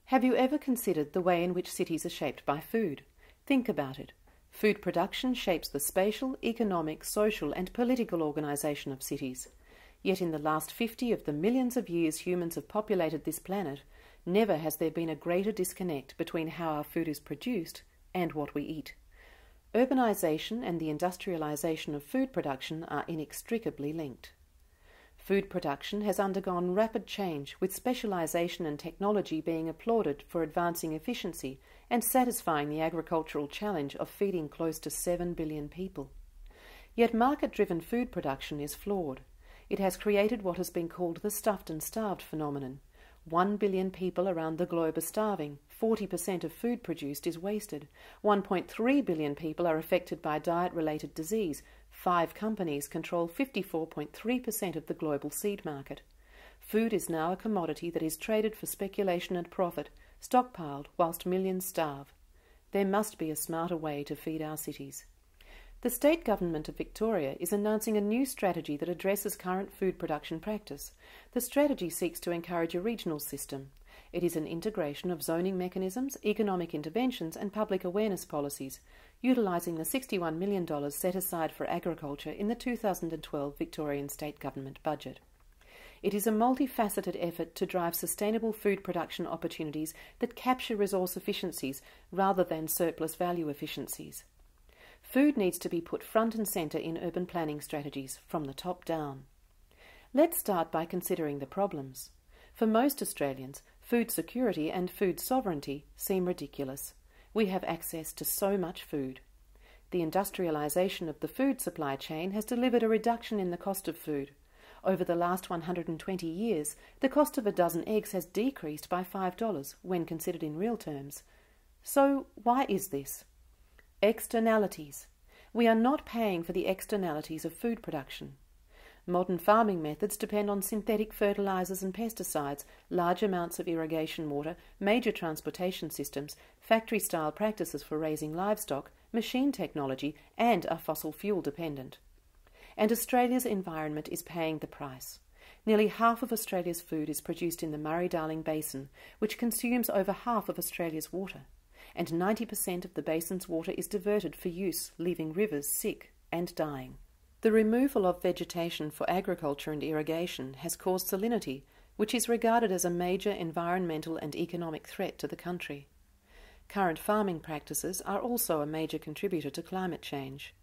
Have you ever considered the way in which cities are shaped by food? Think about it. Food production shapes the spatial, economic, social and political organisation of cities. Yet in the last 50 of the millions of years humans have populated this planet, never has there been a greater disconnect between how our food is produced and what we eat. Urbanisation and the industrialisation of food production are inextricably linked. Food production has undergone rapid change, with specialisation and technology being applauded for advancing efficiency and satisfying the agricultural challenge of feeding close to 7 billion people. Yet market-driven food production is flawed. It has created what has been called the stuffed and starved phenomenon. 1 billion people around the globe are starving. 40% of food produced is wasted. 1.3 billion people are affected by diet-related disease. 5 companies control 54.3% of the global seed market. Food is now a commodity that is traded for speculation and profit, stockpiled whilst millions starve. There must be a smarter way to feed our cities. The state government of Victoria is announcing a new strategy that addresses current food production practice. The strategy seeks to encourage a regional system. It is an integration of zoning mechanisms, economic interventions and public awareness policies, utilising the $61 million set aside for agriculture in the 2012 Victorian state government budget. It is a multifaceted effort to drive sustainable food production opportunities that capture resource efficiencies rather than surplus value efficiencies. Food needs to be put front and centre in urban planning strategies from the top down. Let's start by considering the problems. For most Australians, food security and food sovereignty seem ridiculous. We have access to so much food. The industrialisation of the food supply chain has delivered a reduction in the cost of food. Over the last 120 years, the cost of a dozen eggs has decreased by $5 when considered in real terms. So why is this? Externalities. We are not paying for the externalities of food production. Modern farming methods depend on synthetic fertilisers and pesticides, large amounts of irrigation water, major transportation systems, factory-style practices for raising livestock, machine technology, and are fossil fuel dependent. And Australia's environment is paying the price. Nearly half of Australia's food is produced in the Murray-Darling Basin, which consumes over half of Australia's water. And 90% of the basin's water is diverted for use, leaving rivers sick and dying. The removal of vegetation for agriculture and irrigation has caused salinity, which is regarded as a major environmental and economic threat to the country. Current farming practices are also a major contributor to climate change.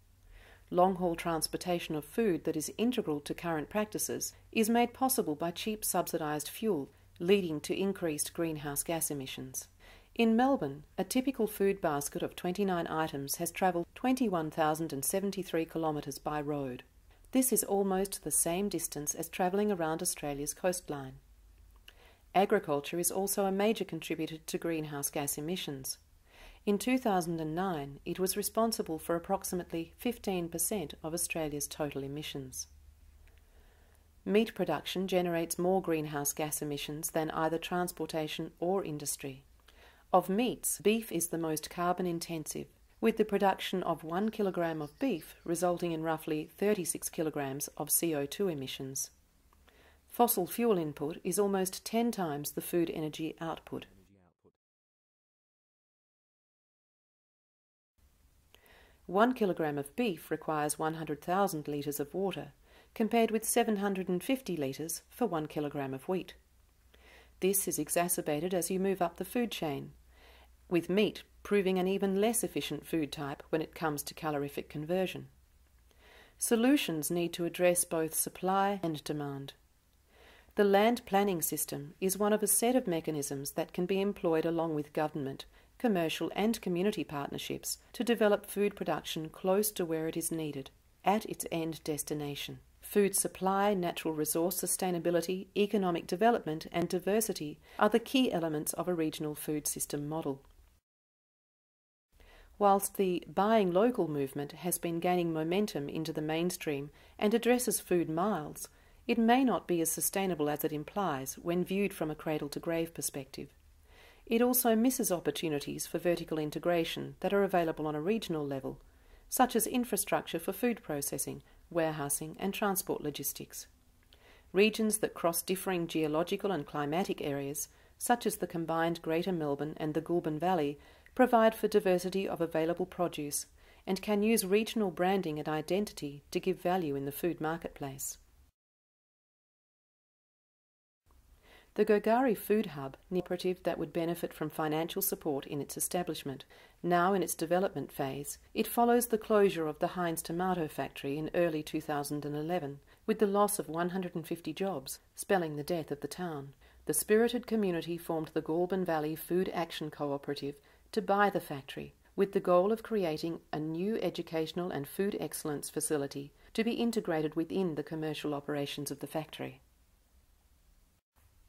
Long-haul transportation of food that is integral to current practices is made possible by cheap subsidised fuel, leading to increased greenhouse gas emissions. In Melbourne, a typical food basket of 29 items has travelled 21,073 kilometres by road. This is almost the same distance as travelling around Australia's coastline. Agriculture is also a major contributor to greenhouse gas emissions. In 2009, it was responsible for approximately 15% of Australia's total emissions. Meat production generates more greenhouse gas emissions than either transportation or industry. Of meats, beef is the most carbon intensive, with the production of 1 kilogram of beef resulting in roughly 36 kilograms of CO2 emissions. Fossil fuel input is almost 10 times the food energy output. One kilogram of beef requires 100,000 litres of water, compared with 750 litres for 1 kilogram of wheat. This is exacerbated as you move up the food chain, with meat proving an even less efficient food type when it comes to calorific conversion. Solutions need to address both supply and demand. The land planning system is one of a set of mechanisms that can be employed along with government, commercial and community partnerships to develop food production close to where it is needed, at its end destination. Food supply, natural resource sustainability, economic development and diversity are the key elements of a regional food system model. Whilst the buying local movement has been gaining momentum into the mainstream and addresses food miles, it may not be as sustainable as it implies when viewed from a cradle-to-grave perspective. It also misses opportunities for vertical integration that are available on a regional level, such as infrastructure for food processing, warehousing and transport logistics. Regions that cross differing geological and climatic areas, such as the combined Greater Melbourne and the Goulburn Valley, provide for diversity of available produce and can use regional branding and identity to give value in the food marketplace. The Gogari Food Hub, an initiative that would benefit from financial support in its establishment, now in its development phase, it follows the closure of the Heinz tomato factory in early 2011, with the loss of 150 jobs, spelling the death of the town. The spirited community formed the Goulburn Valley Food Action Cooperative to buy the factory, with the goal of creating a new educational and food excellence facility to be integrated within the commercial operations of the factory.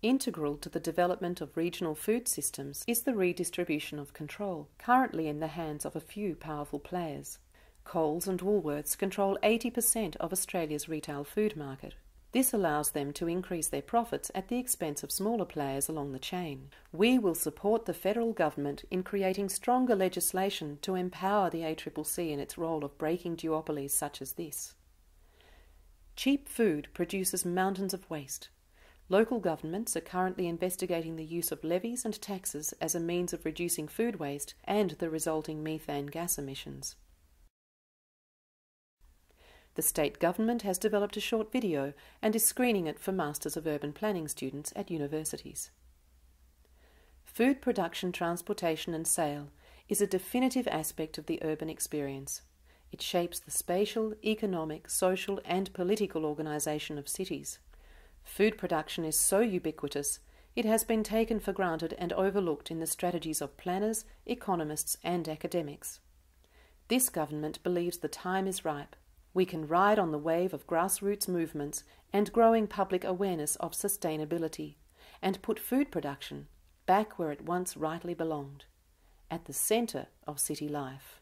Integral to the development of regional food systems is the redistribution of control, currently in the hands of a few powerful players. Coles and Woolworths control 80% of Australia's retail food market. This allows them to increase their profits at the expense of smaller players along the chain. We will support the federal government in creating stronger legislation to empower the ACCC in its role of breaking duopolies such as this. Cheap food produces mountains of waste. Local governments are currently investigating the use of levies and taxes as a means of reducing food waste and the resulting methane gas emissions. The state government has developed a short video and is screening it for Masters of Urban Planning students at universities. Food production, transportation and sale is a definitive aspect of the urban experience. It shapes the spatial, economic, social and political organisation of cities. Food production is so ubiquitous, it has been taken for granted and overlooked in the strategies of planners, economists and academics. This government believes the time is ripe. We can ride on the wave of grassroots movements and growing public awareness of sustainability and put food production back where it once rightly belonged, at the centre of city life.